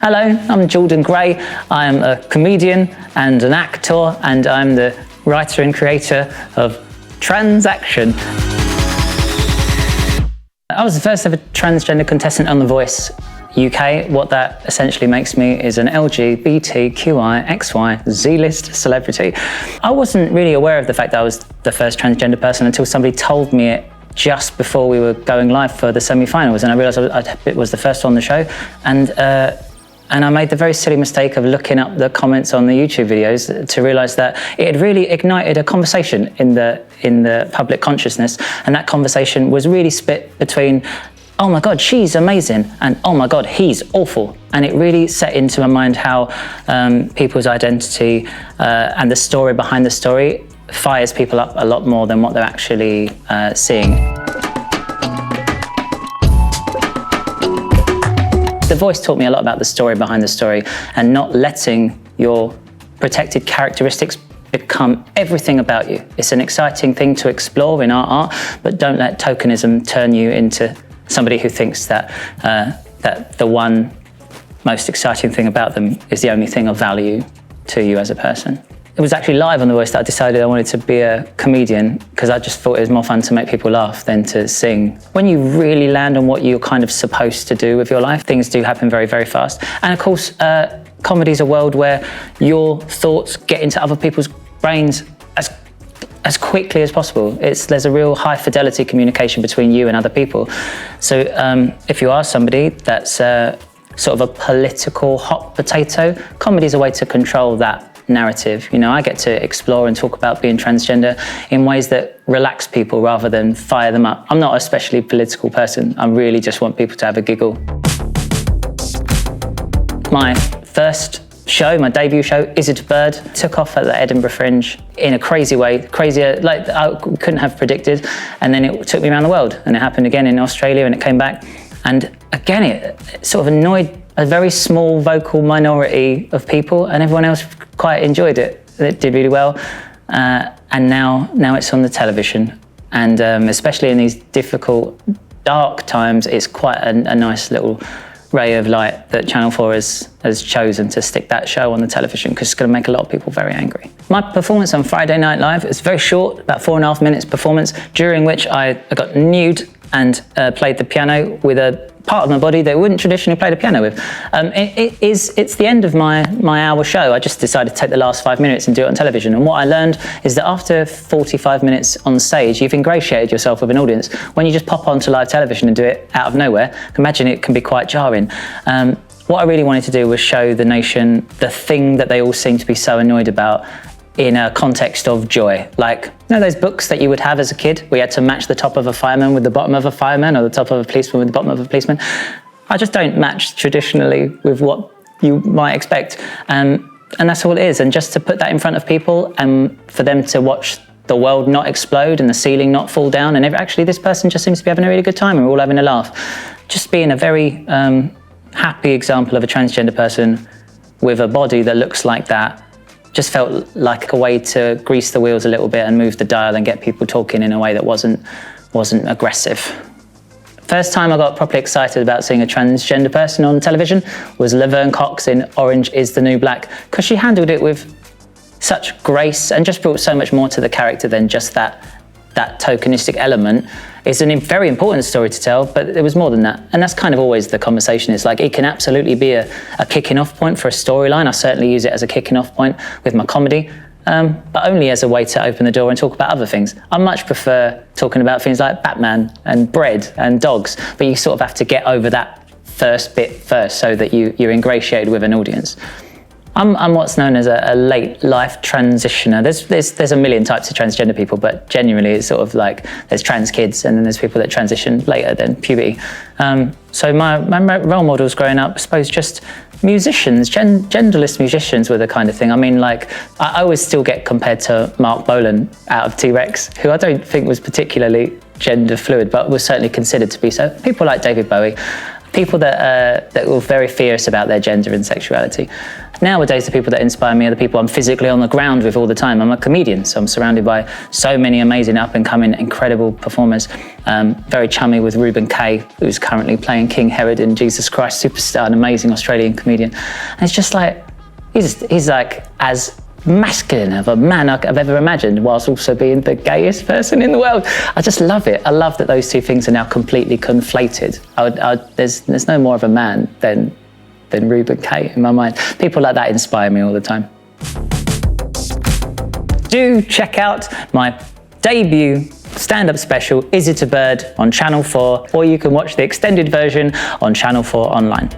Hello, I'm Jordan Gray. I'm a comedian and an actor, and I'm the writer and creator of Transaction. I was the first ever transgender contestant on The Voice UK. What that essentially makes me is an LGBTQIXY Z-list celebrity. I wasn't really aware of the fact that I was the first transgender person until somebody told me it just before we were going live for the semi-finals, and I realised I was the first on the show, and I made the very silly mistake of looking up the comments on the YouTube videos to realise that it had really ignited a conversation in the public consciousness, and that conversation was really split between, oh my God, she's amazing, and oh my God, he's awful. And it really set into my mind how people's identity and the story behind the story fires people up a lot more than what they're actually seeing. The Voice taught me a lot about the story behind the story and not letting your protected characteristics become everything about you. It's an exciting thing to explore in our art, but don't let tokenism turn you into somebody who thinks that that the one most exciting thing about them is the only thing of value to you as a person. It was actually live on The Voice that I decided I wanted to be a comedian, because I just thought it was more fun to make people laugh than to sing. When you really land on what you're kind of supposed to do with your life, things do happen very, very fast. And of course, comedy is a world where your thoughts get into other people's brains as quickly as possible. There's a real high fidelity communication between you and other people. So if you are somebody that's sort of a political hot potato, comedy is a way to control that narrative. You know, I get to explore and talk about being transgender in ways that relax people rather than fire them up. I'm not an especially political person. I really just want people to have a giggle. My first show, my debut show, Is It a Bird, took off at the Edinburgh Fringe in a crazy way, crazier like I couldn't have predicted. And then it took me around the world, and it happened again in Australia, and it came back. And again, it sort of annoyed a very small vocal minority of people, and everyone else quite enjoyed it. It did really well, and now it's on the television, and especially in these difficult, dark times, it's quite a nice little ray of light that Channel 4 has chosen to stick that show on the television, because it's going to make a lot of people very angry. My performance on Friday Night Live is very short, about 4.5 minutes performance, during which I got nude and played the piano with a part of my body that I wouldn't traditionally play the piano with. It's the end of my hour show. I just decided to take the last 5 minutes and do it on television. And what I learned is that after 45 minutes on stage, you've ingratiated yourself with an audience. When you just pop onto live television and do it out of nowhere, I can imagine it can be quite jarring. What I really wanted to do was show the nation the thing that they all seem to be so annoyed about in a context of joy. Like, you know those books that you would have as a kid where you had to match the top of a fireman with the bottom of a fireman, or the top of a policeman with the bottom of a policeman? I just don't match traditionally with what you might expect. And that's all it is. And just to put that in front of people and for them to watch the world not explode and the ceiling not fall down, and actually this person just seems to be having a really good time and we're all having a laugh. Just being a very happy example of a transgender person with a body that looks like that just felt like a way to grease the wheels a little bit and move the dial and get people talking in a way that wasn't aggressive. First time I got properly excited about seeing a transgender person on television was Laverne Cox in Orange is the New Black, because she handled it with such grace and just brought so much more to the character than just that tokenistic element. It's a very important story to tell, but there was more than that. And that's kind of always the conversation. It's like, it can absolutely be a kicking off point for a storyline. I certainly use it as a kicking off point with my comedy, but only as a way to open the door and talk about other things. I much prefer talking about things like Batman and bread and dogs, but you sort of have to get over that first bit first so that you're ingratiated with an audience. I'm what's known as a late life transitioner. There's a million types of transgender people, but genuinely it's sort of like there's trans kids and then there's people that transition later than puberty. So my role models growing up, I suppose, just musicians, genderless musicians were the kind of thing. I mean, like, I always still get compared to Mark Bolan out of T-Rex, who I don't think was particularly gender fluid, but was certainly considered to be so. People like David Bowie. people that were very fierce about their gender and sexuality. Nowadays, the people that inspire me are the people I'm physically on the ground with all the time. I'm a comedian, so I'm surrounded by so many amazing up-and-coming, incredible performers. Very chummy with Reuben Kay, who's currently playing King Herod in Jesus Christ Superstar, an amazing Australian comedian. And it's just like, he's like as masculine of a man I've ever imagined, whilst also being the gayest person in the world. I just love it. I love that those two things are now completely conflated. There's no more of a man than Reuben Kay in my mind. People like that inspire me all the time. Do check out my debut stand-up special, Is It a Bird, on Channel 4, or you can watch the extended version on Channel 4 online.